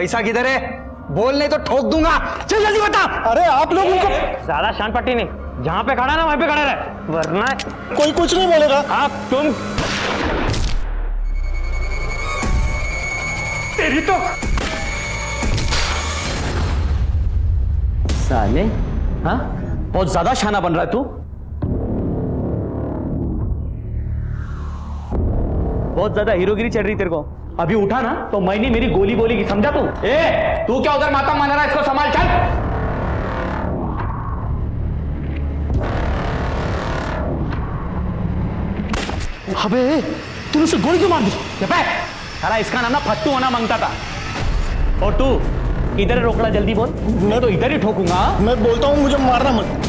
पैसा किधर है? बोल नहीं तो ठोक दूंगा। चल जल्दी बता। अरे आप लोग उनको ज्यादा शान पट्टी नहीं, जहां पे खड़ा ना वहीं पे खड़ा रहे, वरना कोई कुछ नहीं बोलेगा। आप तुम तेरी तो साले, हाँ बहुत ज्यादा शाना बन रहा है तू। बहुत ज्यादा हीरोगिरी चढ़ रही तेरे को। अभी उठा ना तो मैंने मेरी गोली बोलेगी, समझा तू? ए तू क्या उधर माता मान रहा है? इसको संभाल, चल। अबे तूने उसे गोली क्यों मार दी? साला इसका नाम ना फट्टू होना मांगता था। और तू इधर रोकड़ा, जल्दी बोल। मैं तो इधर ही ठोकूंगा। मैं बोलता हूँ मुझे मारना मत।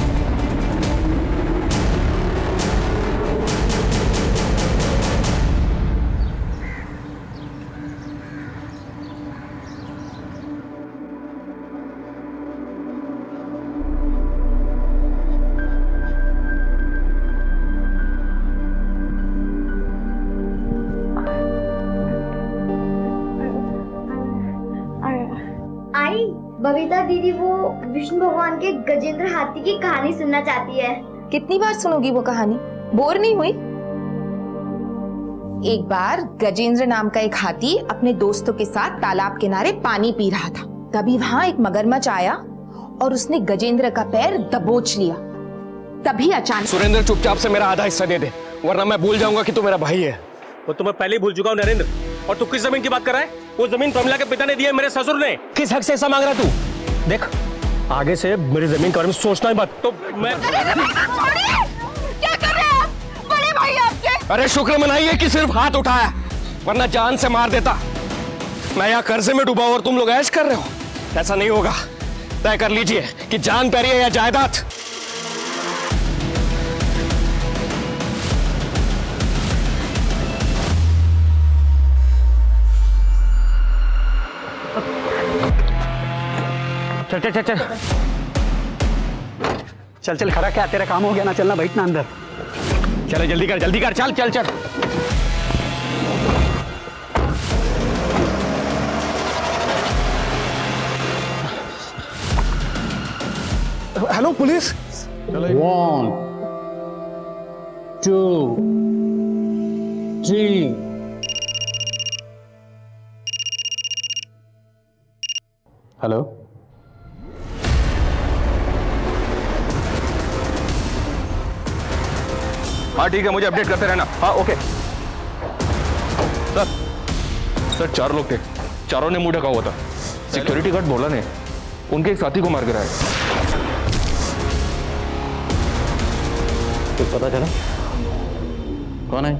आई बबीता दीदी वो विष्णु भगवान के गजेंद्र हाथी की कहानी सुनना चाहती है। कितनी बार सुनोगी वो कहानी? बोर नहीं हुई? एक बार गजेंद्र नाम का एक हाथी अपने दोस्तों के साथ तालाब किनारे पानी पी रहा था। तभी वहां एक मगरमच्छ आया और उसने गजेंद्र का पैर दबोच लिया। तभी अचानक सुरेंद्र चुपचाप से मेरा आधा हिस्सा दे दे, वरना मैं भूल जाऊंगा कि तू मेरा भाई है। वो तो मैं पहले ही भूल चुका हूँ नरेंद्र। और तू किस जमीन की बात कर रहा है? वो जमीन प्रमिला के पिता ने दी है, मेरे ससुर ने। किस हक से ऐसा मांग रहा तू? देख, आगे से मेरी जमीन के बारे में सोचना ही मत। तो मैं क्या कर रहे हैं आप? बड़े भाई आपके। अरे शुक्र मनाइए कि सिर्फ हाथ उठाया, वरना जान से मार देता। मैं यहाँ कर्जे में डूबा और तुम लोग ऐश कर रहे हो। ऐसा नहीं होगा। तय कर लीजिए कि जान प्यारी है या जायदाद। चल चल चल चल चल चल खड़ा, क्या तेरा काम हो गया ना? चलना, बैठना अंदर। चले जल्दी कर, जल्दी कर, चल चल चल। Hello police. 1 2 3 हेलो, हाँ ठीक है, मुझे अपडेट करते रहना। हाँ ओके सर। सर 4 लोग थे, चारों ने मुंह ढका हुआ था। सिक्योरिटी गार्ड बोला ने उनके एक साथी को मार गिराया। कुछ पता चला कौन है?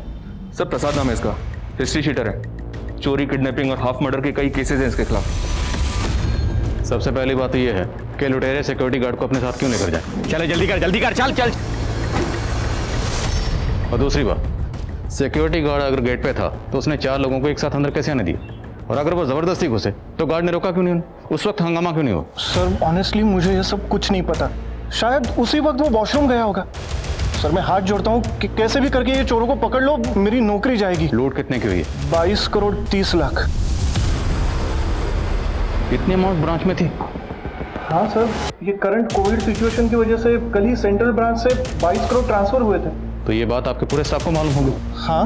सर प्रसाद नाम है इसका, हिस्ट्री शीटर है। चोरी, किडनैपिंग और हाफ मर्डर के कई केसेस हैं इसके खिलाफ। सबसे पहली बात तो ये है कि लुटेरे सिक्योरिटी गार्ड को अपने साथ क्यों लेकर जाए। चले जल्दी कर, जल्दी कर, चल चल। और दूसरी बात, सिक्योरिटी गार्ड अगर गेट पे था तो उसने 4 लोगों को एक साथ अंदर कैसे आने दिया? और अगर वो जबरदस्ती घुसे तो गार्ड ने रोका क्यों नहीं? उस वक्त हंगामा क्यों नहीं हुआ? सर ऑनेस्टली मुझे ये सब कुछ नहीं पता। शायद उसी वक्त वो वॉशरूम गया होगा। सर मैं हाथ जोड़ता हूँ कि कैसे भी करके ये चोरों को पकड़ लो, मेरी नौकरी जाएगी। लूट कितने की हुई है? 22 करोड़ 30 लाख। इतनी अमाउंट ब्रांच में थी? हाँ सर, ये करंट कोविड सिचुएशन की वजह से कल ही सेंट्रल ब्रांच से 22 करोड़ ट्रांसफर हुए थे। तो ये बात आपके पूरे स्टाफ को मालूम होगी? हाँ।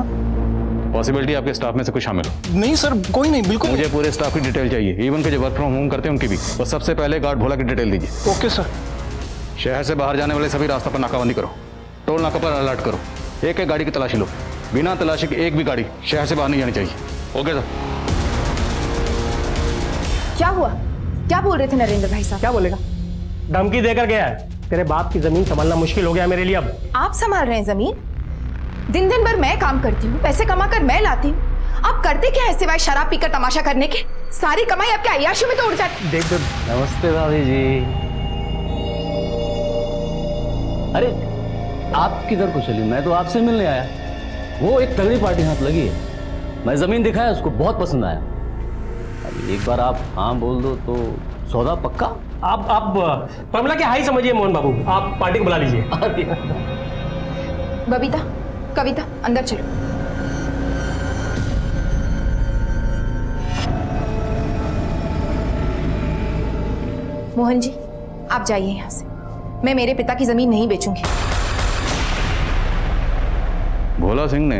पॉसिबिलिटी आपके स्टाफ में से कोई शामिल हो? नहीं सर, कोई नहीं, बिल्कुल। मुझे पूरे स्टाफ की डिटेल चाहिए, इवन के जो वर्क फ्रॉम होम करते हैं उनकी भी। और सबसे पहले गार्ड भोला की डिटेल दीजिए। Okay sir. शहर से बाहर जाने वाले सभी रास्ता पर नाकाबंदी करो, टोल नाका पर अलर्ट करो, एक एक गाड़ी की तलाशी लो। बिना तलाशी के एक भी गाड़ी शहर से बाहर नहीं जानी चाहिए। Okay sir. क्या हुआ? क्या बोल रहे थे नरेंद्र भाई साहब? क्या बोलेगा? धमकी देकर गया है। तेरे बाप की जमीन संभालना मुश्किल हो गया मेरे लिए अब। आप संभाल रहे हैं जमीन? दिन दिन भर मैं काम करती हूँ, पैसे कमा कर मैं लाती हूँ। आप करते क्या है सिवाय शराब पीकर तमाशा करने के? सारी कमाई आपके अय्याशी में तो उड़ जाती। देख देख। नमस्ते भाभी जी। अरे आप किधर को चली? मैं तो आपसे मिलने आया। वो एक तगड़ी पार्टी हाथ लगी है, मैं जमीन दिखाया, उसको बहुत पसंद आया। अब एक बार आप हाँ बोल दो तो सौदा पक्का। आप प्रमिला के हाई समझिए मोहन बाबू, आप पार्टी को बुला लीजिए। बबीता, कविता, अंदर चलो। मोहन जी, आप जाइए यहाँ से। मैं मेरे पिता की जमीन नहीं बेचूंगी। भोला सिंह ने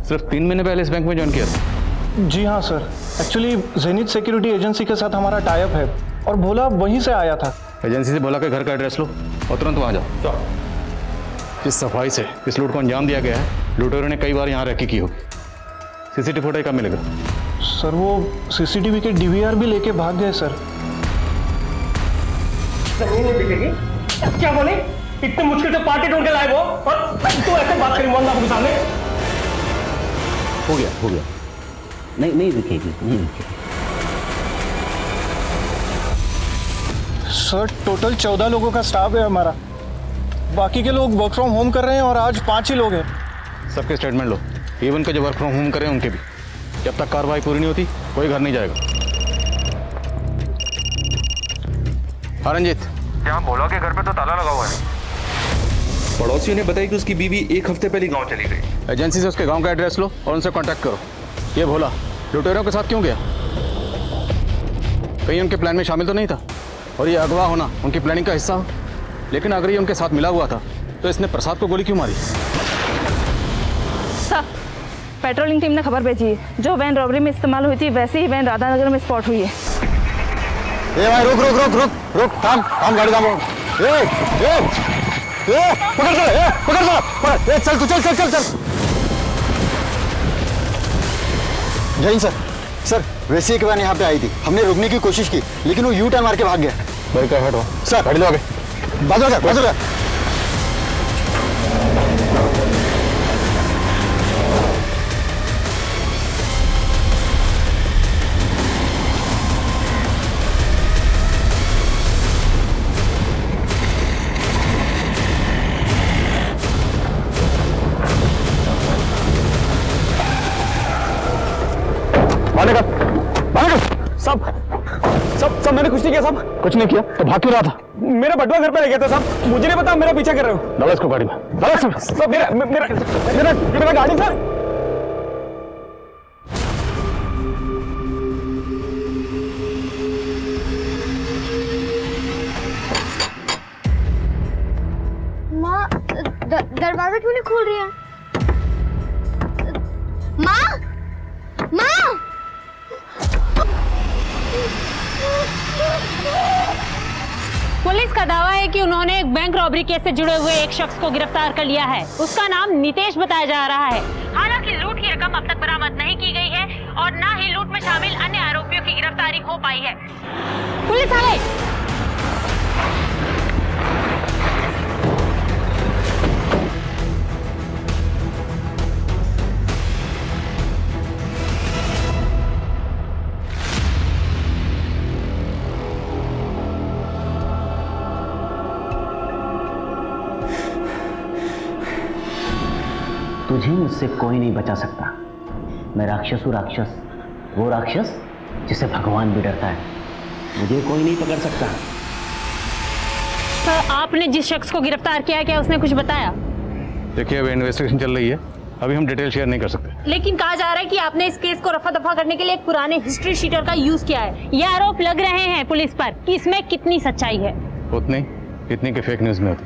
सिर्फ 3 महीने पहले इस बैंक में ज्वाइन किया था। जी हाँ sir, actually zenith security agency के साथ हमारा टाई अप है और भोला वहीं से आया था। एजेंसी से भोला के घर का एड्रेस लो और तुरंत वहाँ जाओ। इस सफाई से इस लूट को अंजाम दिया गया है। लुटेरों ने कई बार यहाँ रैकी की होगी। सीसीटीवी फुटेज कब मिलेगा? सर वो सीसीटीवी के डीवीआर भी लेके भाग गए सर। क्या बोले? इतने मुश्किल से पार्टी ढूंढ के लाए वो, और तू ऐसे बात करी मोहन बाबू के सामने? हो गया। नहीं दिखेगी। सर टोटल 14 लोगों का स्टाफ है हमारा। बाकी के लोग वर्क फ्रॉम होम कर रहे हैं और आज 5 ही लोग हैं। सबके स्टेटमेंट लो, इवन के जो वर्क फ्रॉम होम करें उनके भी। जब तक कार्रवाई पूरी नहीं होती कोई घर नहीं जाएगा। हाँ रंजीत, यहाँ भोला के घर पे तो ताला लगा हुआ है। पड़ोसियों ने बताया कि उसकी बीवी 1 हफ्ते पहले गांव चली गई। एजेंसी से उसके गांव का एड्रेस लो और उनसे कांटेक्ट करो। ये भोला लुटेरों के साथ क्यों गया? कहीं उनके प्लान में शामिल तो नहीं था? और ये अगवा होना उनकी प्लानिंग का हिस्सा हो? लेकिन अगर ये उनके साथ मिला हुआ था तो इसने प्रसाद को गोली क्यों मारी? सर, पेट्रोलिंग टीम ने खबर भेजी है। जो वैन रॉबरी में इस्तेमाल हुई थी वैसे ही वैन राधानगर में स्पॉट हुई है। ए भाई रुक, थाम गाड़ी थाम। पकड़ चल। जय हिंद सर, वैसे एक वैन यहाँ पे आई थी। हमने रुकने की कोशिश की लेकिन वो यू टर्न मार के भाग गया। भाई क्या हटो सर गाड़ी लो आगे, बाजू का। सब मैंने कुछ नहीं किया साहब। कुछ नहीं किया तो भाग क्यों रहा था? मेरा बटुआ घर पे ले गया था साहब। मुझे नहीं पता मेरा पीछा कर रहे हो। डालो इसको गाड़ी में। सब मेरा गाड़ी सर। माँ दरवाजा क्यों नहीं खोल रही है? माँ पुलिस का दावा है कि उन्होंने एक बैंक रॉबरी केस से जुड़े हुए एक शख्स को गिरफ्तार कर लिया है। उसका नाम नितेश बताया जा रहा है। हालांकि लूट की रकम अब तक बरामद नहीं की गई है और न ही लूट में शामिल अन्य आरोपियों की गिरफ्तारी हो पाई है। पुलिस आ गई। तुझे मुझसे कोई नहीं बचा सकता। मैं राक्षस हूँ, राक्षस। वो राक्षस जिसे भगवान भी डरता है। मुझे कोई नहीं पकड़ सकता। सर, आपने जिस शख्स को गिरफ्तार किया है क्या उसने कुछ बताया? देखिए अभी इन्वेस्टिगेशन चल रही है, अभी हम डिटेल शेयर नहीं कर सकते। लेकिन कहा जा रहा है कि आपने इस केस को रफा दफा करने के लिए एक पुराने हिस्ट्री शीटर का यूज किया है। ये आरोप लग रहे हैं पुलिस पर कि इसमें कितनी सच्चाई है? उतनी इतनी के फेक न्यूज में होती।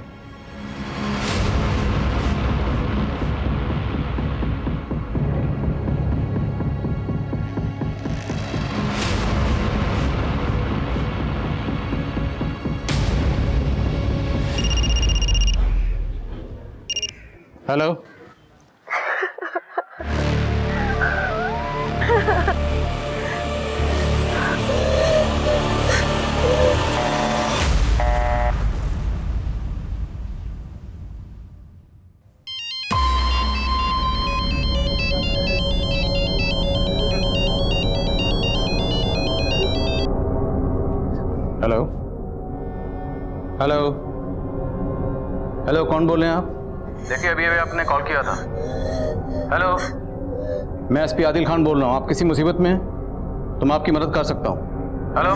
हेलो, कौन बोल रहे हैं आप? देखिए अभी आपने कॉल किया था। हेलो, मैं एसपी आदिल खान बोल रहा हूँ। आप किसी मुसीबत में हैं तो मैं आपकी मदद कर सकता हूँ। हेलो,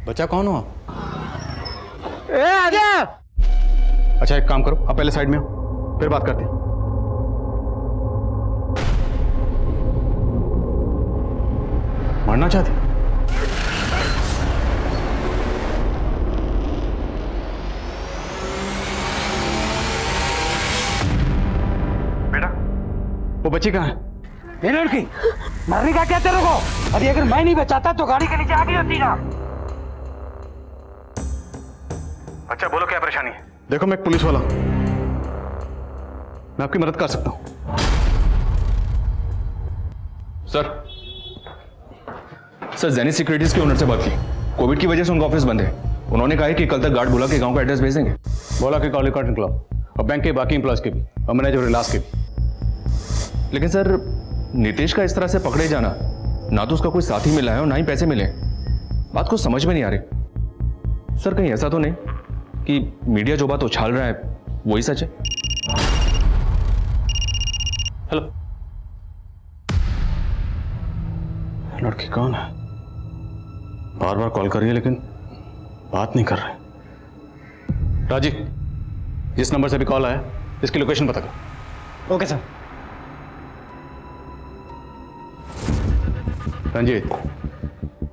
बच्चा कौन हो आप? अच्छा एक काम करो, आप पहले साइड में हो, फिर बात करते हैं। मरना चाहती? बेटा वो बच्ची कहाँ है? ये लड़की मरने का क्या तेरे को? अभी अगर मैं नहीं बचाता तो गाड़ी के नीचे आ गई होती ना। अच्छा बोलो क्या परेशानी है? देखो मैं एक पुलिस वाला हूं, मैं आपकी मदद कर सकता हूं। सर जेनी सिक्योरिटीज के ओनर से बात की। कोविड की वजह से उनका ऑफिस बंद है। उन्होंने कहा है कि कल तक गार्ड बुला के गांव का एड्रेस भेज देंगे। बोला कि कॉल कार्ड निकला और बैंक के बाकी एम्प्लॉयज के भी और मैनेजर रिलास के भी। लेकिन सर नितेश का इस तरह से पकड़े जाना, ना तो उसका कोई साथी मिला है और ना ही पैसे मिले। बात को समझ में नहीं आ रही। सर कहीं ऐसा तो नहीं कि मीडिया जो बात उछाल रहा है वही सच है? हेलो, लड़की कौन है? बार बार कॉल कर रही है लेकिन बात नहीं कर रहे। राजी, जिस नंबर से भी कॉल आया इसकी लोकेशन पता कर। Okay sir. रंजीत,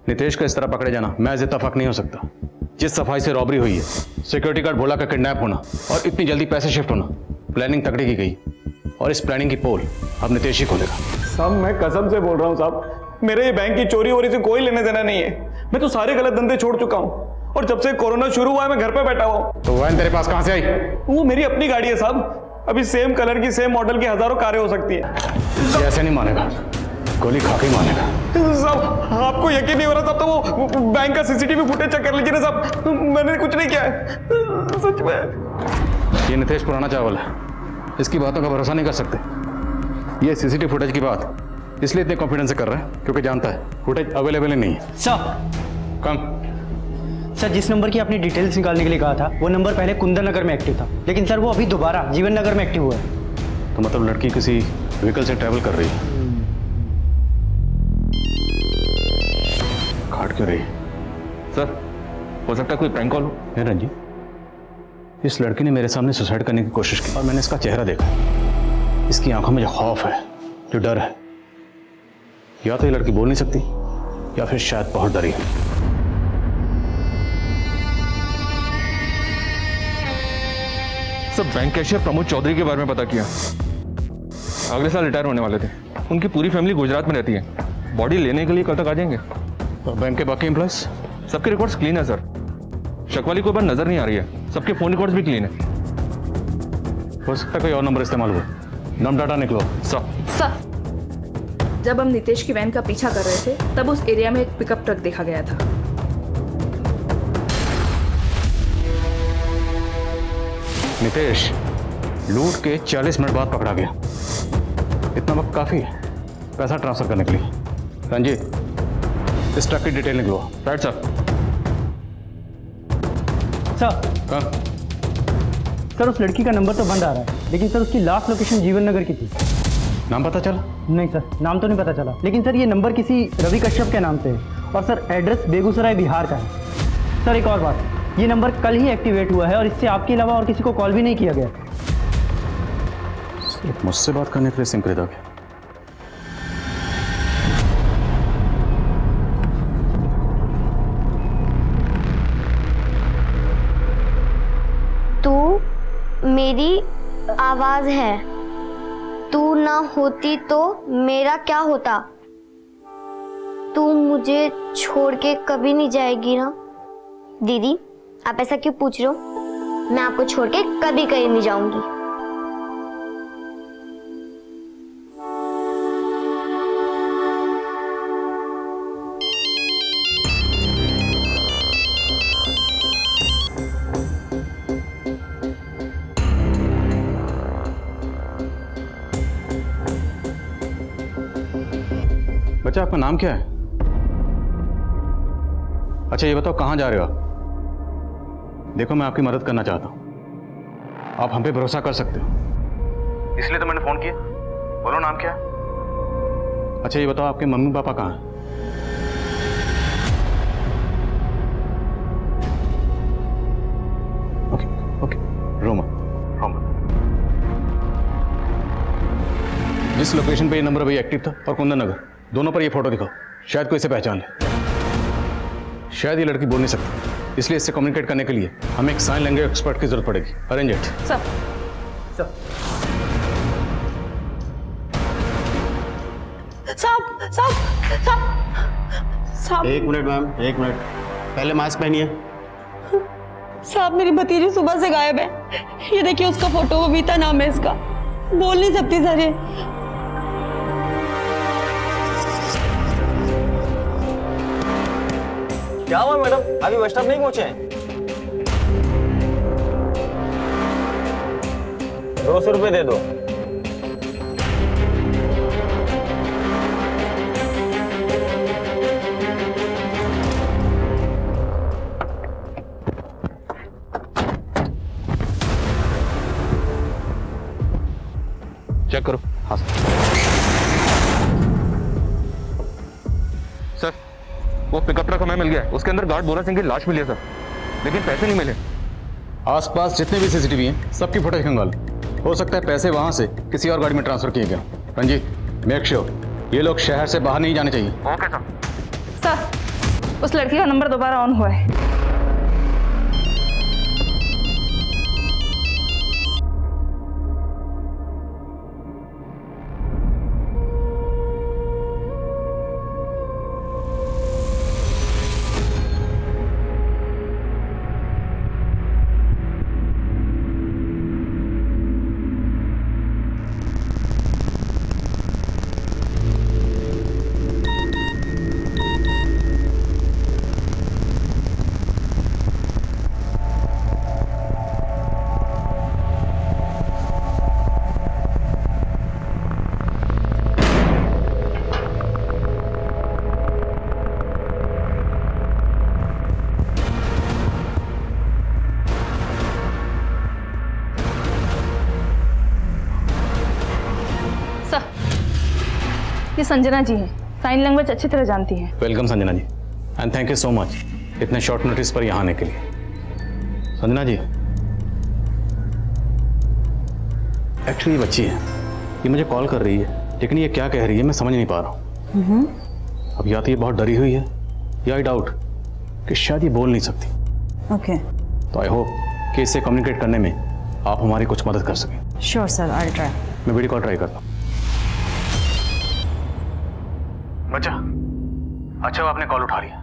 नितेश का इस तरह पकड़े जाना महज इत्तेफाक नहीं हो सकता। जिस सफाई से रॉबरी हुई है, सिक्योरिटी गार्ड भोला का किडनैप होना और इतनी जल्दी पैसे शिफ्ट होना, प्लानिंग तगड़ी की गई और इस प्लानिंग की पोल अब नितेश ही खोलेगा। साहब मैं कसम से बोल रहा हूँ साहब, मेरे ये बैंक की चोरी वोरी से कोई लेने देना नहीं है। मैं तो सारे गलत धंधे छोड़ चुका हूँ और जब से कोरोना शुरू हुआ है मैं घर पे बैठा हुआ हूँ। तो वैन तेरे पास कहां से आई? वो मेरी अपनी गाड़ी है साहब। अभी सेम कलर की सेम मॉडल की हजारों कारें हो सकती है। ऐसे नहीं मानेगा, गोली खा के मानेगा। साहब आपको यकीन नहीं हो रहा साहब, तो वो बैंक का सीसीटीवी फुटेज चेक कर लीजिए ना साहब। मैंने कुछ नहीं किया है सच में। ये नितेश पुराना चावल है, इसकी बातों का भरोसा नहीं कर सकते। ये सीसीटीवी फुटेज की बात इसलिए इतने कॉन्फिडेंस से कर रहा है क्योंकि जानता है फुटेज अवेलेबल ही नहीं है। सर कम सर, जिस नंबर की आपने डिटेल्स निकालने के लिए कहा था वो नंबर पहले कुंदन नगर में एक्टिव था, लेकिन सर वो अभी दोबारा जीवन नगर में एक्टिव हुआ है। तो मतलब लड़की किसी व्हीकल से ट्रैवल कर रही है। काट क्यों रही है? सर हो सकता है कोई प्रैंक कॉल हो। है रंजीत, इस लड़की ने मेरे सामने सुसाइड करने की कोशिश की और मैंने इसका चेहरा देखा। इसकी आंखों में जो खौफ है, जो डर है, या तो ये लड़की बोल नहीं सकती या फिर शायद बहुत डरी है। Sir bank cashier Pramod Chaudhary के बारे में पता किया। अगले साल रिटायर होने वाले थे। उनकी पूरी फैमिली गुजरात में रहती है। बॉडी लेने के लिए कल तक आ जाएंगे। और बैंक के बाकी एम्प्लॉयज? सबके रिकॉर्ड्स क्लीन है सर। शक वाली कोई बात नजर नहीं आ रही है। सबके फोन रिकॉर्ड्स भी क्लीन है। हो सकता है कोई और नंबर इस्तेमाल हुआ। नम डाटा निकलो। सर, जब हम नितेश की वैन का पीछा कर रहे थे तब उस एरिया में एक पिकअप ट्रक देखा गया था। नितेश लूट के 40 मिनट बाद पकड़ा गया। इतना वक्त काफी है पैसा ट्रांसफर करने के लिए। रंजीत, इस ट्रक की डिटेल निकलो। Right sir. सर सर उस लड़की का नंबर तो बंद आ रहा है, लेकिन सर उसकी लास्ट लोकेशन जीवन नगर की थी। नाम पता चला? नहीं सर, नाम तो नहीं पता चला, लेकिन सर ये नंबर किसी रवि कश्यप के नाम से है और सर एड्रेस बेगूसराय बिहार का है। सर एक और बात, ये नंबर कल ही एक्टिवेट हुआ है और इससे आपके अलावा और किसी को कॉल भी नहीं किया गया। सिर्फ मुझसे बात करने के लिए सिम खरीदा गया। तू मेरी आवाज है, तू ना होती तो मेरा क्या होता? तू मुझे छोड़ के कभी नहीं जाएगी ना? दीदी आप ऐसा क्यों पूछ रहे हो? मैं आपको छोड़ के कभी कहीं नहीं जाऊंगी। बच्चा आपका नाम क्या है? अच्छा ये बताओ कहां जा रहे हो आप? देखो मैं आपकी मदद करना चाहता हूं, आप हम पे भरोसा कर सकते हो, इसलिए तो मैंने फोन किया। बोलो नाम क्या है? अच्छा ये बताओ आपके मम्मी पापा कहाँ हैं? रोमा। जिस लोकेशन पे ये नंबर अभी एक्टिव था और कुंदन नगर, दोनों पर ये फोटो दिखाओ, शायद कोई इसे पहचान ले। शायद ये लड़की बोल नहीं सकती, इसलिए इससे कम्युनिकेट करने के लिए हमें एक साइन लैंग्वेज एक्सपर्ट की जरूरत पड़ेगी। Arrange it. सर साहब साहब साहब साहब एक मिनट मैम, एक मिनट, पहले मास्क पहनिए। साहब मेरी भतीजी सुबह से गायब है। ये देखिए उसका फोटो, बबीता नाम है इसका। बोल नहीं सकती सर ये। क्या हुआ मैडम, अभी बस स्टॉप नहीं पहुंचे हैं? 200 रुपये दे दो। चेक करो। हाँ सर, वो पिकअप ट्रक हमें मिल गया है, उसके अंदर गार्ड बोरा सिंह की लाश मिली है सर, लेकिन पैसे नहीं मिले। आसपास जितने भी सीसीटीवी हैं सबकी फुटेज खंगाल। हो सकता है पैसे वहां से किसी और गाड़ी में ट्रांसफर किए गए। रंजीत, मेक श्योर ये लोग शहर से बाहर नहीं जाने चाहिए। Okay sir. सर उस लड़की का नंबर दोबारा ऑन हुआ है। ये संजना जी हैं, साइन लैंग्वेज अच्छी तरह जानती हैं। Welcome Sanjana ji, and thank you so much इतने शॉर्ट नोटिस पर यहाँ आने के लिए। संजना जी, एक्चुअली ये बच्ची है, ये मुझे कॉल कर रही है, लेकिन ये क्या कह रही है मैं समझ नहीं पा रहा हूँ। अब या तो ये बहुत डरी हुई है या आई डाउट कि शायद ये बोल नहीं सकती। ओके, तो आई होप कि इससे कम्युनिकेट करने में आप हमारी कुछ मदद कर सकें। Sure sir, I try. मैं वीडियो कॉल ट्राई करता हूँ। बच्चा, अच्छा वो आपने कॉल उठा लिया।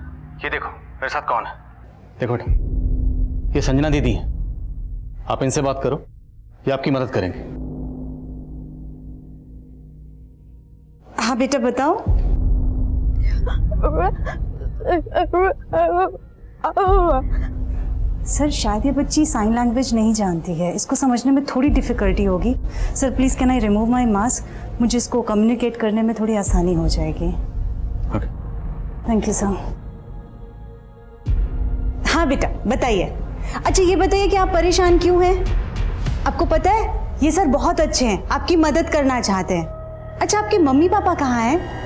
ये देखो मेरे साथ कौन है, देखो बेटा, ये संजना दीदी है। आप इनसे बात करो, ये आपकी मदद करेंगे। हाँ बेटा बताओ। सर शायद ये बच्ची साइन लैंग्वेज नहीं जानती है, इसको समझने में थोड़ी डिफिकल्टी होगी। Sir please can I remove my mask, मुझे इसको कम्युनिकेट करने में थोड़ी आसानी हो जाएगी। Okay, thank you sir. हाँ बेटा बताइए। अच्छा ये बताइए कि आप परेशान क्यों हैं? आपको पता है ये सर बहुत अच्छे हैं, आपकी मदद करना चाहते हैं। अच्छा आपके मम्मी पापा कहाँ हैं?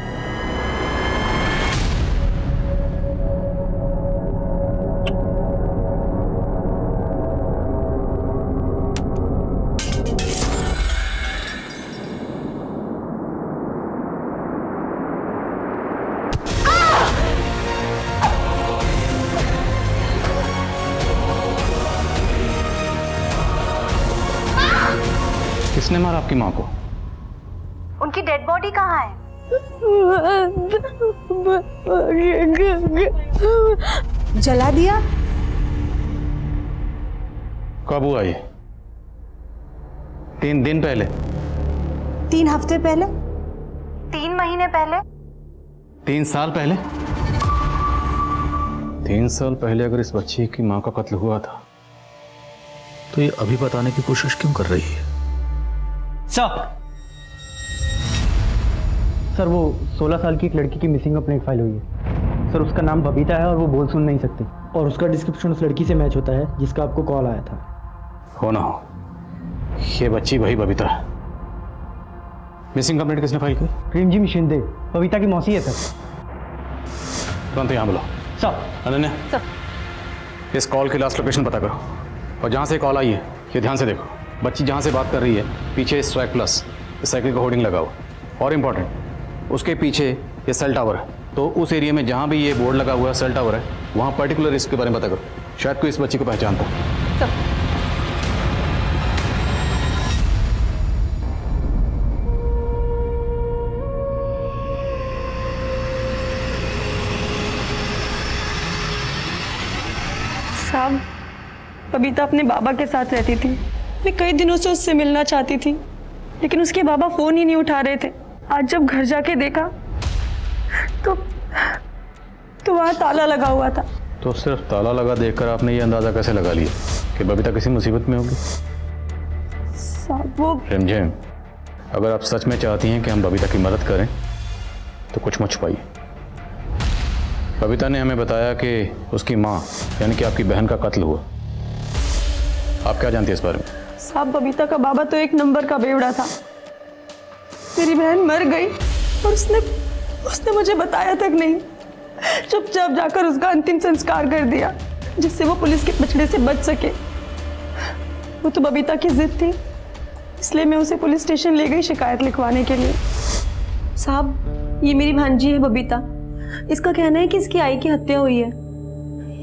किसने मारा आपकी माँ को? उनकी डेड बॉडी कहाँ है? जला दिया? कब हुआ ये? 3 दिन पहले? 3 हफ्ते पहले? 3 महीने पहले? 3 साल पहले? 3 साल पहले अगर इस बच्ची की माँ का कत्ल हुआ था तो ये अभी बताने की कोशिश क्यों कर रही है? सर वो 16 साल की एक लड़की की मिसिंग कंप्लेंट फाइल हुई है सर। उसका नाम बबीता है और वो बोल सुन नहीं सकती, और उसका डिस्क्रिप्शन उस लड़की से मैच होता है जिसका आपको कॉल आया था। हो ना हो, ये बच्ची वही बबीता है। मिसिंग कंप्लेंट किसने फाइल की? प्रेमजी मिशिंदे, बबीता की मौसी है सर। तुरंत यहाँ बुलाओ। सर। अनन्या, इस कॉल की लास्ट लोकेशन पता करो, और जहाँ से कॉल आई है ये ध्यान से देखो, बच्ची जहाँ से बात कर रही है पीछे स्वैग प्लस इस साइकिल का होर्डिंग लगा हुआ, और इम्पॉर्टेंट उसके पीछे ये सेल टावर है। तो उस एरिया में जहाँ भी ये बोर्ड लगा हुआ है सेल टावर है, वहाँ पर्टिकुलर इसके बारे में पता करो, शायद कोई इस बच्ची को पहचानता है। साहब, बबीता अपने बाबा के साथ रहती थी। मैं कई दिनों से उससे मिलना चाहती थी, लेकिन उसके बाबा फोन ही नहीं उठा रहे थे। आज जब घर जाके देखा तो वहाँ ताला लगा हुआ था। तो सिर्फ ताला लगा देखकर आपने ये अंदाजा कैसे लगा लिया कि बबीता किसी मुसीबत में होगी? साहब वो रिमझिम, अगर आप सच में चाहती हैं कि हम बबीता की मदद करें तो कुछ मत छुपाइए। बबीता ने हमें बताया कि उसकी माँ यानी कि आपकी बहन का कत्ल हुआ। आप क्या जानती हैं इस बारे में? साहब, बबीता का बाबा तो एक नंबर का बेवड़ा था। मेरी बहन मर गई और उसने मुझे बताया तक नहीं। चुपचाप जाकर उसका अंतिम संस्कार कर दिया, जिससे वो पुलिस के बछड़े से बच सके। वो तो बबीता की जिद थी, इसलिए मैं उसे पुलिस स्टेशन ले गई शिकायत लिखवाने के लिए। साहब, ये मेरी भांजी है बबीता। इसका कहना है कि इसकी आई की हत्या हुई है।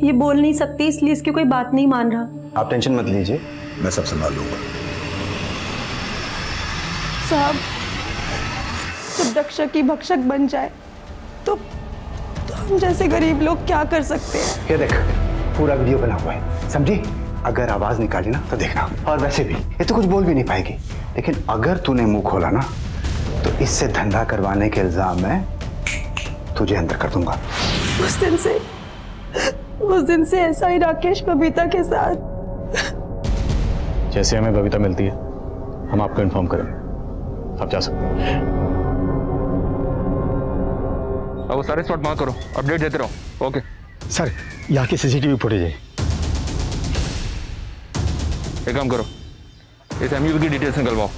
ये बोल नहीं सकती, इसलिए इसकी कोई बात नहीं मान रहा। आप टेंशन मत लीजिए, मैं सब संभाल लूंगा। साहब, जब रक्षक की भक्षक बन जाए तो हम जैसे गरीब लोग क्या कर सकते हैं? ये देख, पूरा वीडियो बना हुआ है, समझी? अगर आवाज निकाली ना तो देखना। और वैसे भी ये तो कुछ बोल भी नहीं पाएगी, लेकिन अगर तूने मुंह खोला ना तो इससे धंधा करवाने के इल्जाम में तुझे अंदर कर दूंगा। उस दिन से ऐसा ही राकेश बबीता के साथ। जैसे हमें बबीता मिलती है हम आपको इन्फॉर्म करेंगे, आप जा सकते हैं। अब वो सारे स्पॉट मार्क करो, अपडेट देते रहो। ओके सर, यहाँ की सीसीटीवी फुटेज है। एक काम करो, इस एमयूवी की डिटेल्स निकलवाओ।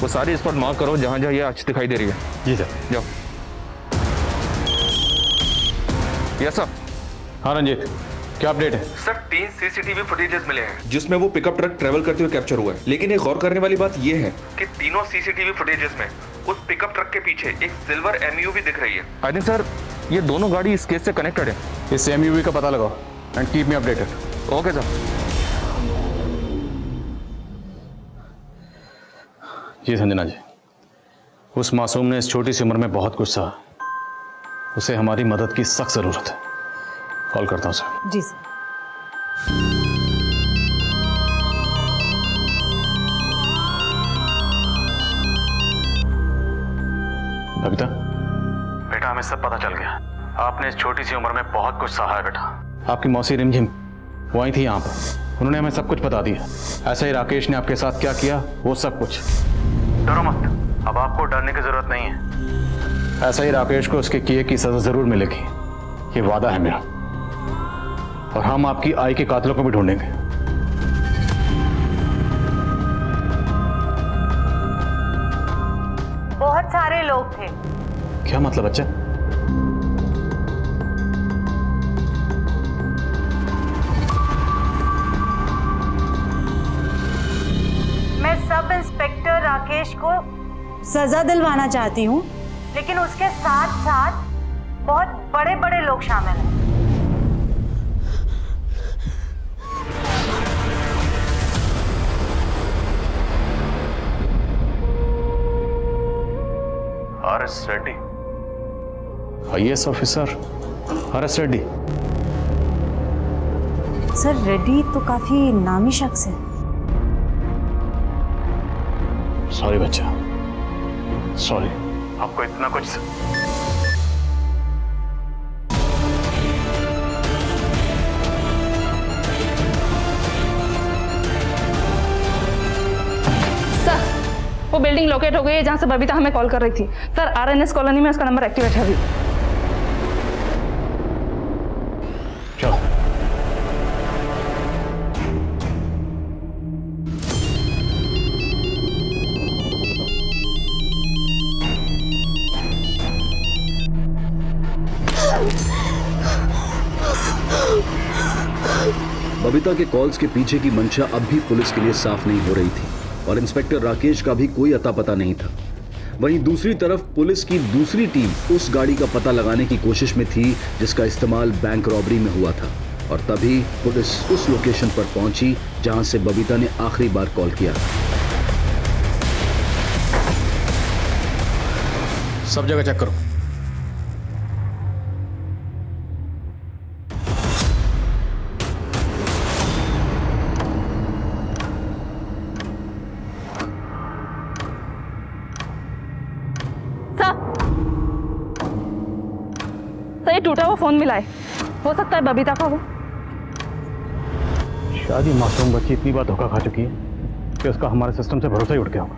वो सारे स्पॉट मार्क करो जहां जहां ये आज दिखाई दे रही है। जी सर। जाओ। Yes sir. हाँ रंजीत, क्या अपडेट है? सर 3 सीसीटीवी फुटेजेस मिले हैं जिसमें वो पिकअप ट्रक ट्रेवल करते हुए कैप्चर हुआ है। लेकिन एक गौर करने वाली बात ये है कि तीनों सीसीटीवी फुटेजेस में उस पिकअप ट्रक के पीछे एक सिल्वर एमयूवी दिख रही है। आई थिंक सर ये दोनों गाड़ी इस केस से कनेक्टेड है। इस एमयूवी का पता लगाओ and keep me updated. Okay sir. जी संजना जी, उस मासूम ने इस छोटी सी उम्र में बहुत कुछ सहा। उसे हमारी मदद की सख्त जरूरत है। कॉल करता हूँ सर। जी सर। बबीता, बेटा हमें सब पता चल गया। आपने इस छोटी सी उम्र में बहुत कुछ सहा है बेटा। आपकी मौसी रिमझिम वो आई थी यहाँ पर, उन्होंने हमें सब कुछ बता दिया। ऐसा ही राकेश ने आपके साथ क्या किया वो सब कुछ। डरो मत, अब आपको डरने की जरूरत नहीं है। ऐसा ही राकेश को उसके किए की सजा जरूर मिलेगी, ये वादा है मेरा। और हम आपकी आई के कातिलों को भी ढूंढेंगे। बहुत सारे लोग थे। क्या मतलब बच्चा? मैं सब इंस्पेक्टर राकेश को सजा दिलवाना चाहती हूँ, लेकिन उसके साथ साथ बहुत बड़े बड़े लोग शामिल हैं। RS Reddy, IAS officer RS Reddy. Sir Reddy तो काफी नामी शख्स है। सॉरी बच्चा, सॉरी। आपको इतना कुछ वो बिल्डिंग लोकेट हो गई है जहां से बबीता हमें कॉल कर रही थी। सर आरएनएस कॉलोनी में उसका नंबर एक्टिवेट है अभी। चलो। बबीता के कॉल्स के पीछे की मंशा अब भी पुलिस के लिए साफ नहीं हो रही थी और इंस्पेक्टर राकेश का भी कोई अता पता नहीं था। वहीं दूसरी तरफ पुलिस की दूसरी टीम उस गाड़ी का पता लगाने की कोशिश में थी जिसका इस्तेमाल बैंक रॉबरी में हुआ था और तभी पुलिस उस लोकेशन पर पहुंची जहां से बबीता ने आखिरी बार कॉल किया। सब जगह चेक करो। सर ये टूटा हुआ फोन मिला है, हो सकता है बबीता का हो। शादी मासूम बच्ची इतनी बार धोखा खा चुकी है कि उसका हमारे सिस्टम से भरोसा ही उठ गया होगा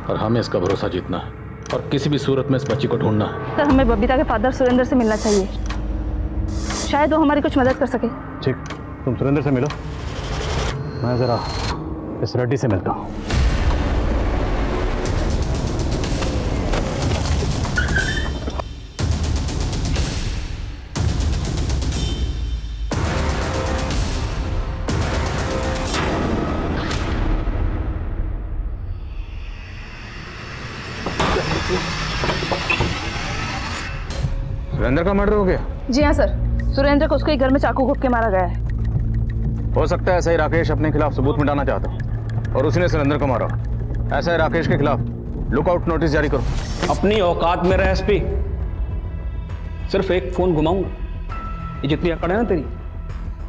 और हमें इसका भरोसा जीतना है और किसी भी सूरत में इस बच्ची को ढूंढना है। सर हमें बबीता के फादर सुरेंद्र से मिलना चाहिए, शायद वो हमारी कुछ मदद कर सके। ठीक, तुम सुरेंद्र से मिलो, मैं जरा इस रेड्डी से मिलता हूँ। सुरेंद्र का मर्डर हो गया? जी हाँ सर, सुरेंद्र को उसके ही घर में चाकू घोंप के मारा गया है। हो सकता है ऐसा ही राकेश अपने खिलाफ सबूत मिटाना चाहता और उसने सुरेंद्र को मारा। ऐसा है राकेश के खिलाफ लुकआउट नोटिस जारी करो। अपनी औकात में रह एसपी, सिर्फ एक फोन घुमाऊंगा, ये जितनी अकड़ है ना तेरी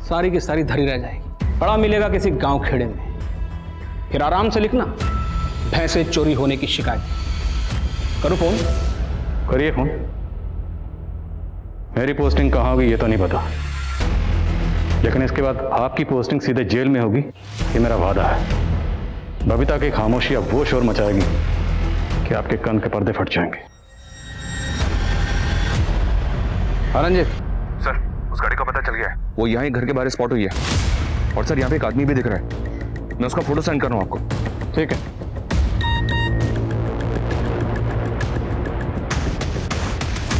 सारी की सारी धरी रह जाएगी। पड़ा मिलेगा किसी गांव खेड़े में, फिर आराम से लिखना भैंसे चोरी होने की शिकायत। करो फोन। करिए फोन। मेरी पोस्टिंग कहाँ होगी ये तो नहीं पता, लेकिन इसके बाद आपकी पोस्टिंग सीधे जेल में होगी, ये मेरा वादा है। बबीता की खामोशी अब वो शोर मचाएगी कि आपके कान के पर्दे फट जाएंगे। आनंद सर, उस गाड़ी का पता चल गया है, वो यहाँ ही घर के बाहर स्पॉट हुई है और सर यहाँ पे एक आदमी भी दिख रहा है। मैं उसका फोटो सेंड कर रहा हूँ आपको। ठीक है।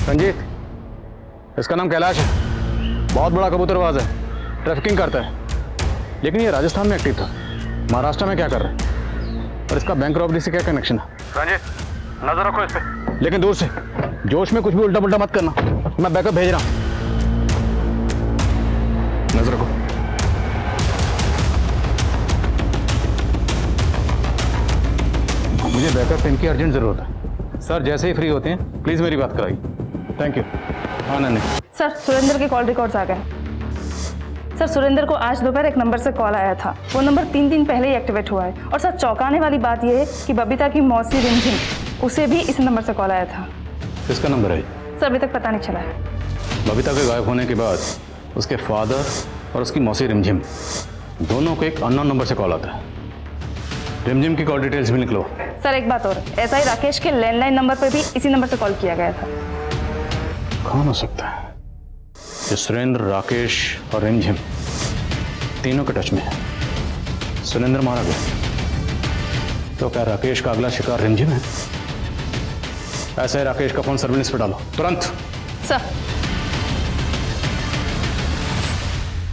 रंजीत, इसका नाम कैलाश है, बहुत बड़ा कबूतरबाज है, ट्रैफिकिंग करता है, लेकिन ये राजस्थान में एक्टिव था। महाराष्ट्र में क्या कर रहा है और इसका बैंक रॉबरी से क्या कनेक्शन है? रंजीत, नजर रखो इस पे, लेकिन दूर से। जोश में कुछ भी उल्टा पुल्टा मत करना, मैं बैकअप भेज रहा हूँ। नजर रखो। मुझे बैकअप टीम की अर्जेंट जरूरत है। सर जैसे ही फ्री होते हैं प्लीज मेरी बात कराइए। Thank you. Anand. Sir Surendra के कॉल रिकॉर्ड्स आ गए। सर सुरेंद्र को आज दोपहर एक नंबर से कॉल आया था, वो नंबर 3 दिन पहले ही एक्टिवेट हुआ है। और सर चौंकाने वाली बात यह है कि बबीता की मौसी रिमझिम, उसे भी इस नंबर से कॉल आया था। किसका नंबर है? सर अभी तक पता नहीं चला है। बबीता के गायब होने के बाद उसके फादर और उसकी मौसी रिमझिम दोनों को एक अननोन नंबर से कॉल आता है। रिमझिम की कॉल डिटेल्स भी निकलो। सर एक बात और, ऐसा ही राकेश के लैंडलाइन नंबर पर भी इसी नंबर से कॉल किया गया था। कौन हो सकता है? ये सुरेंद्र, राकेश और रिमझिम तीनों के टच में है। सुरेंद्र मारा गया तो क्या राकेश का अगला शिकार रिमझिम है? ऐसा है, राकेश का फोन सर्विलेंस पे डालो तुरंत। सर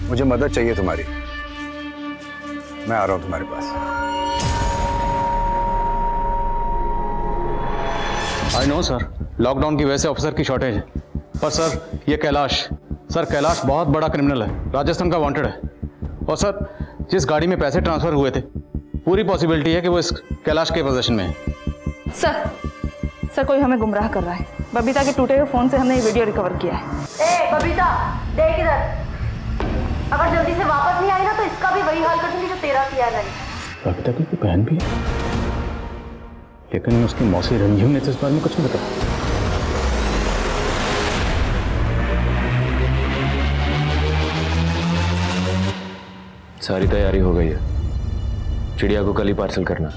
मुझे मदद चाहिए तुम्हारी, मैं आ रहा हूं तुम्हारे पास। आई नो सर, लॉकडाउन की वजह से ऑफिसर की शॉर्टेज है, पर सर ये कैलाश, सर कैलाश बहुत बड़ा क्रिमिनल है, राजस्थान का वांटेड है। और सर जिस गाड़ी में पैसे ट्रांसफर हुए थे, पूरी पॉसिबिलिटी है कि वो इस कैलाश के पोजीशन में है। सर कोई हमें गुमराह कर रहा है। बबीता के टूटे हुए फोन से हमने ये वीडियो रिकवर किया है। ए बबीता, देख इधर, अगर जल्दी से वापस नहीं आई ना तो इसका भी वही हाल कर दूंगी जो तेरा किया है। बबीता की कोई बहन भी है, लेकिन उसकी मौसी रंजीम ने तो इस बारे में कुछ नहीं बताया। सारी तैयारी हो गई है, चिड़िया को कल ही पार्सल करना।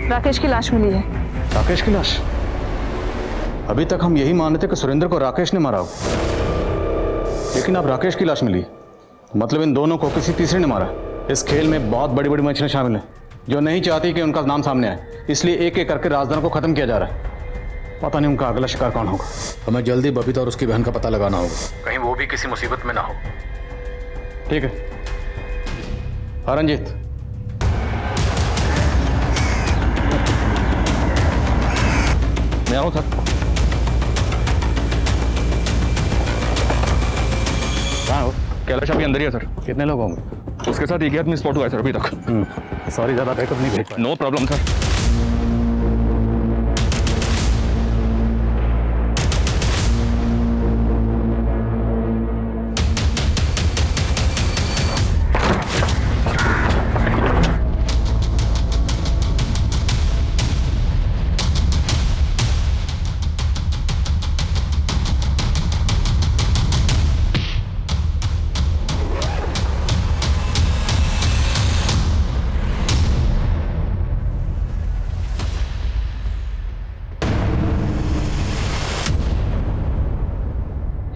राकेश की लाश मिली है। राकेश की लाश? अभी तक हम यही मान रहे थे कि सुरेंद्र को राकेश ने मारा हो, लेकिन अब राकेश की लाश मिली, मतलब इन दोनों को किसी तीसरे ने मारा। इस खेल में बहुत बड़ी बड़ी मछलियां शामिल हैं जो नहीं चाहती कि उनका नाम सामने आए, इसलिए एक एक करके राजदार को खत्म किया जा रहा है। पता नहीं उनका अगला शिकार कौन होगा। हमें जल्दी बबीता और उसकी बहन का पता लगाना होगा, कहीं वो भी किसी मुसीबत में ना हो। ठीक है। हाँ रंजीत, मैं आ रहा हूँ सर। कहाँ हो? कैलाश अभी अंदर ही है सर। कितने लोग होंगे? उसके साथ 11 आदमी स्पॉट हुआ है सर अभी तक। सॉरी, ज़्यादा बैकअप नहीं भेज पाए। No problem sir.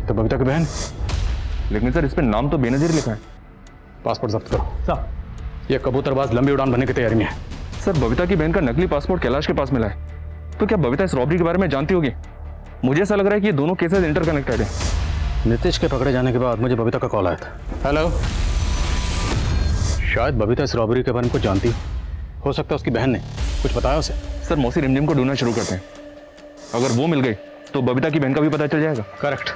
तो बबीता की बहन? लेकिन सर इस पे नाम तो बेनजीर लिखा है। पासपोर्ट जब्त करो। सर, ये कबूतरबाज लंबी उड़ान भरने की तैयारी में है। सर बबीता की बहन का नकली पासपोर्ट कैलाश के पास मिला है, तो क्या बबीता इस रॉबरी के बारे में जानती होगी? मुझे ऐसा लग रहा है कि ये दोनों केसेस इंटरकनेक्टेड है। नीतीश के पकड़े जाने के बाद मुझे बबीता का कॉल आया था। हेलो, शायद बबीता इस रॉबरी के बारे में कुछ जानती हो सकता है उसकी बहन ने कुछ बताया उसे। सर मौसी रिमझिम को ढूंढना शुरू करते हैं, अगर वो मिल गई तो बबीता की बहन का भी पता चल जाएगा। करेक्ट।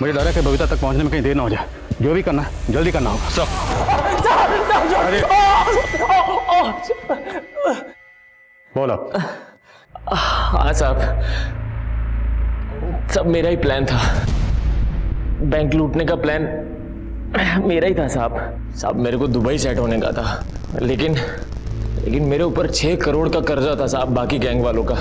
मुझे डर है कि बबीता तक पहुंचने में कहीं देर ना हो जाए। जो भी करना है जल्दी करना होगा। सब बोलो। हाँ साहब, सब मेरा ही प्लान था। बैंक लूटने का प्लान मेरा ही था साहब। मेरे को दुबई सेट होने का था, लेकिन मेरे ऊपर 6 करोड़ का कर्जा था साहब बाकी गैंग वालों का,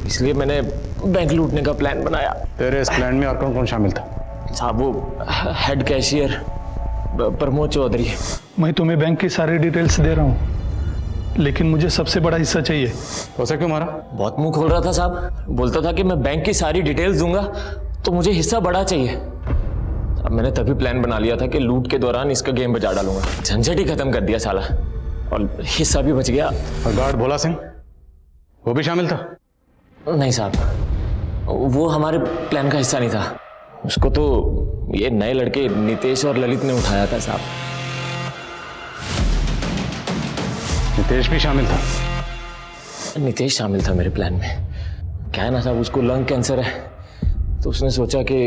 इसलिए मैंने बैंक लूटने का प्लान बनाया। तेरे इस प्लान में और कौन कौन शामिल था? साहब वो हेड कैशियर प्रमोद चौधरी। मैं तुम्हें बैंक की सारी डिटेल्स दे रहा हूँ, लेकिन मुझे सबसे बड़ा हिस्सा चाहिए। उसे क्यों मारा? बहुत मुंह खोल रहा था साहब, बोलता था कि मैं बैंक की सारी डिटेल्स दूंगा तो मुझे हिस्सा बड़ा चाहिए। अब मैंने तभी प्लान बना लिया था कि लूट के दौरान इसका गेम बचा डालूंगा। झंझट ही खत्म कर दिया साला, और हिस्सा भी बच गया। और गार्ड भोला सिंह, वो भी शामिल था? नहीं साहब, वो हमारे प्लान का हिस्सा नहीं था। उसको तो ये नए लड़के नितेश और ललित ने उठाया था साहब। नितेश भी शामिल था? नितेश शामिल था मेरे प्लान में। क्या है ना साहब, उसको लंग कैंसर है, तो उसने सोचा कि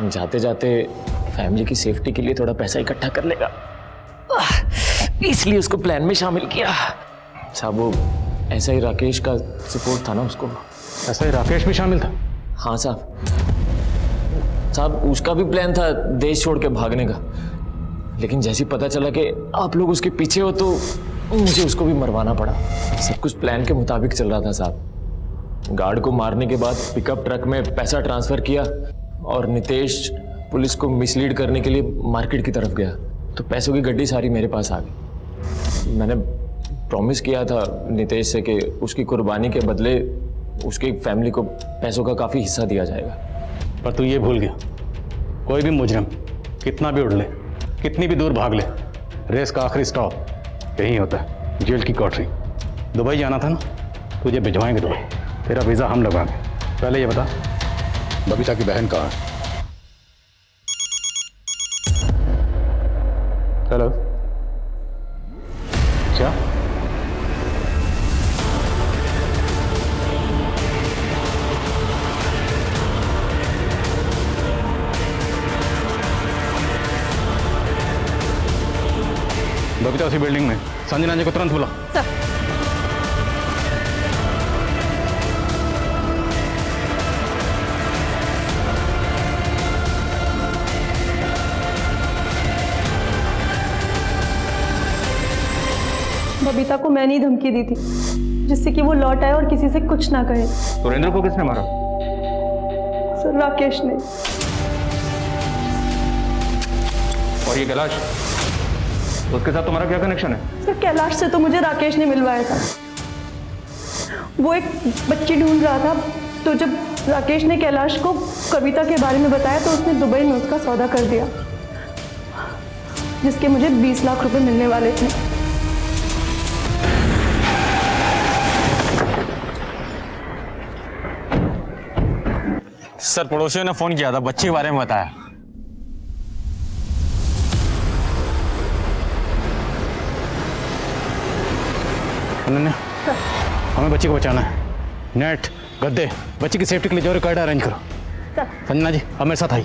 जाते जाते फैमिली की सेफ्टी के लिए थोड़ा पैसा इकट्ठा कर लेगा, इसलिए उसको प्लान में शामिल किया साहब। वो ऐसा ही राकेश का सपोर्ट था ना उसको। ऐसा ही राकेश भी शामिल था? हाँ साहब, उसका भी प्लान था देश छोड़ के भागने का, लेकिन जैसे ही पता चला कि आप लोग उसके पीछे हो तो मुझे उसको भी मरवाना पड़ा। सब कुछ प्लान के मुताबिक चल रहा था साहब। गार्ड को मारने के बाद पिकअप ट्रक में पैसा ट्रांसफर किया और नितेश पुलिस को मिसलीड करने के लिए मार्केट की तरफ गया, तो पैसों की गड्डी सारी मेरे पास आ गई। मैंने प्रॉमिस किया था नितेश से कि उसकी कुर्बानी के बदले उसकी फैमिली को पैसों का काफ़ी हिस्सा दिया जाएगा। पर तू ये भूल गया, कोई भी मुजरिम कितना भी उड़ ले, कितनी भी दूर भाग ले, रेस का आखिरी स्टॉप यही होता है, जेल की कोठरी। दुबई जाना था ना, तुझे भिजवाएंगे दुबई, तेरा वीज़ा हम लगवाएंगे। पहले ये बता, बबीता की बहन कहाँ है? हेलो, क्या? बबीता उसी बिल्डिंग में। संजना जी को तुरंत बुला। सर। बबीता को मैंने ही धमकी दी थी जिससे कि वो लौट आए और किसी से कुछ ना कहे। सुरेंद्र को किसने मारा? सर राकेश ने। और ये कैलाश, उसके साथ तुम्हारा क्या कनेक्शन है? सर कैलाश से तो मुझे राकेश ने मिलवाया था। वो एक बच्ची ढूंढ रहा था, तो जब राकेश ने कैलाश को कविता के बारे में बताया तो उसने दुबई में उसका सौदा कर दिया, जिसके मुझे 20 लाख रुपए मिलने वाले थे। सर पड़ोसियों ने फोन किया था, बच्ची के बारे में बताया। अनन्या, हमें बच्ची को बचाना है। नेट, गद्दे, बच्ची की सेफ्टी के लिए जरूरी कार्ड अरेंज करो। संजना जी, अब मेरे साथ आई।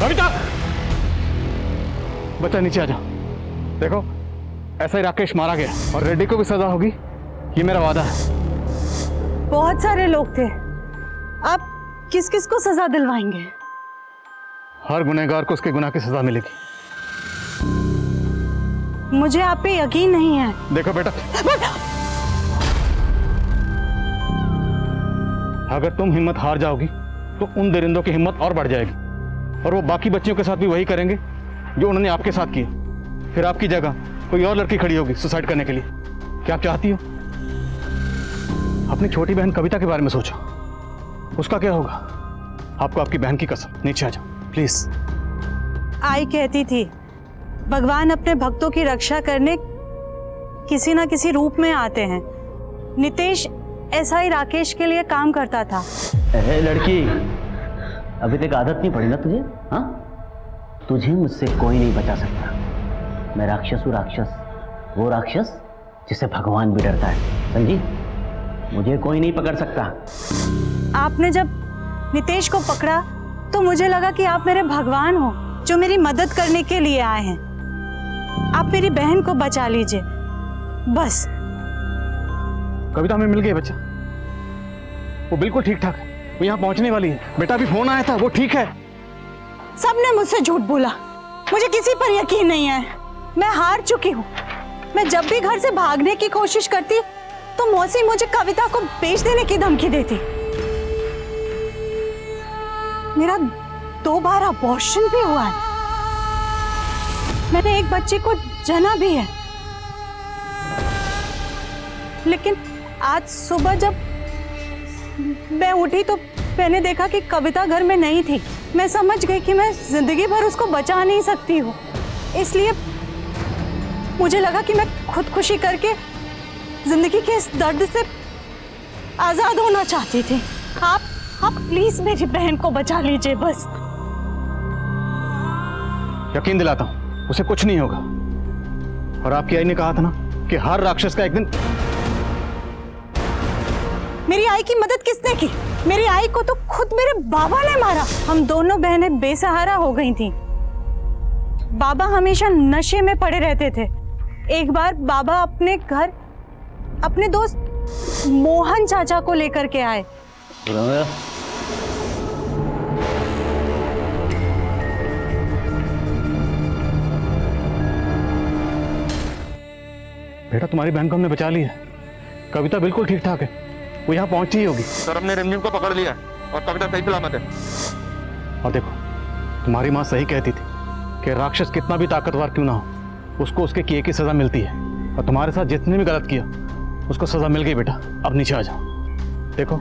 कविता, बच्चा नीचे आ जाओ। देखो, ऐसा ही राकेश मारा गया और रेड्डी को भी सजा होगी, ये मेरा वादा है। बहुत सारे लोग थे, आप किस किस को सजा दिलवाएंगे? हर गुनहगार को उसके गुनाह की सजा मिलेगी। मुझे आप पे यकीन नहीं है। देखो बेटा, अगर तुम हिम्मत हार जाओगी तो उन दरिंदों की हिम्मत और बढ़ जाएगी, और वो बाकी बच्चियों के साथ भी वही करेंगे जो उन्होंने आपके साथ किया। फिर आपकी जगह कोई और लड़की खड़ी होगी सुसाइड करने के लिए। क्या आप चाहती हो? अपनी छोटी बहन कविता के बारे में सोचो, उसका क्या होगा? आपको आपकी बहन की कसम, नीचे आ जाओ प्लीज। आई कहती थी भगवान अपने भक्तों की रक्षा करने किसी ना किसी रूप में आते हैं। नितेश ऐसा ही राकेश के लिए काम करता था। अरे लड़की, अभी तक आदत नहीं पड़ी ना तुझे? हाँ, तुझे मुझसे कोई नहीं बचा सकता। मैं राक्षस हूँ, राक्षस, वो राक्षस जिसे भगवान भी डरता है, समझी? मुझे कोई नहीं पकड़ सकता। आपने जब नितेश को पकड़ा तो मुझे लगा कि आप मेरे भगवान हो जो मेरी मदद करने के लिए आए हैं। आप मेरी बहन को बचा लीजिए बस। कविता हमें मिल गई बच्चा, वो बिल्कुल ठीक ठाक है, वो यहाँ पहुंचने वाली है। बेटा भी फोन आया था, वो ठीक है। सबने मुझसे झूठ बोला, मुझे किसी पर यकीन नहीं है। मैं हार चुकी हूँ। मैं जब भी घर से भागने की कोशिश करती तो मौसी मुझे कविता को बेच देने की धमकी देती। मेरा 2 बार अबॉर्शन भी हुआ है। मैंने एक बच्चे को जना भी है। लेकिन आज सुबह जब मैं उठी तो मैंने देखा कि कविता घर में नहीं थी। मैं समझ गई कि मैं जिंदगी भर उसको बचा नहीं सकती हूँ, इसलिए मुझे लगा कि मैं खुदकुशी करके जिंदगी के इस दर्द से आजाद होना चाहती थी। आप प्लीज मेरी बहन को बचा लीजिए बस। यकीन दिलाता हूं, उसे कुछ नहीं होगा। और आपकी आई ने कहा था ना कि हर राक्षस का एक दिन। मेरी आई की मदद किसने की? मेरी आई को तो खुद मेरे बाबा ने मारा। हम दोनों बहनें बेसहारा हो गई थीं। बाबा हमेशा नशे में पड़े रहते थे। एक बार बाबा अपने घर अपने दोस्त मोहन चाचा को लेकर के आए। बेटा, तुम्हारी बहन को हमने बचा लिया। कविता बिल्कुल ठीक ठाक है, वो यहाँ पहुंची ही होगी। सर, हमने रिमझिम को पकड़ लिया और कविता सही सलामत है। और देखो, तुम्हारी माँ सही कहती थी कि राक्षस कितना भी ताकतवर क्यों ना हो, उसको उसके किए की सजा मिलती है। और तुम्हारे साथ जिसने भी गलत किया उसको सजा मिल गई। बेटा, अब नीचे आ जाओ। देखो,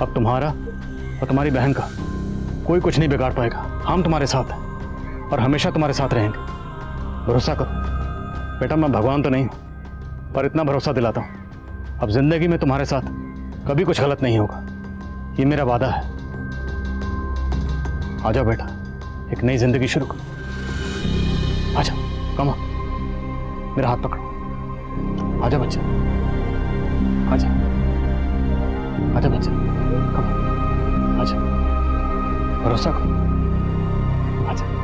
अब तुम्हारा और तुम्हारी बहन का कोई कुछ नहीं बिगाड़ पाएगा। हम तुम्हारे साथ हैं और हमेशा तुम्हारे साथ रहेंगे। भरोसा करो बेटा, मैं भगवान तो नहीं हूँ, पर इतना भरोसा दिलाता हूँ, अब जिंदगी में तुम्हारे साथ कभी कुछ गलत नहीं होगा। ये मेरा वादा है। आ जाओ बेटा, एक नई जिंदगी शुरू करो। आ जाओ, कम मेरा हाथ पकड़ो। आ जाओ बच्चा, आ जाओ, आ जाओ बच्चा, कम आ जाओ, भरोसा करो, आ जाओ।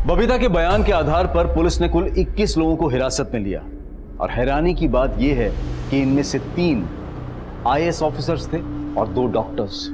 बबीता के बयान के आधार पर पुलिस ने कुल 21 लोगों को हिरासत में लिया और हैरानी की बात यह है कि इनमें से 3 IAS ऑफिसर्स थे और 2 डॉक्टर्स।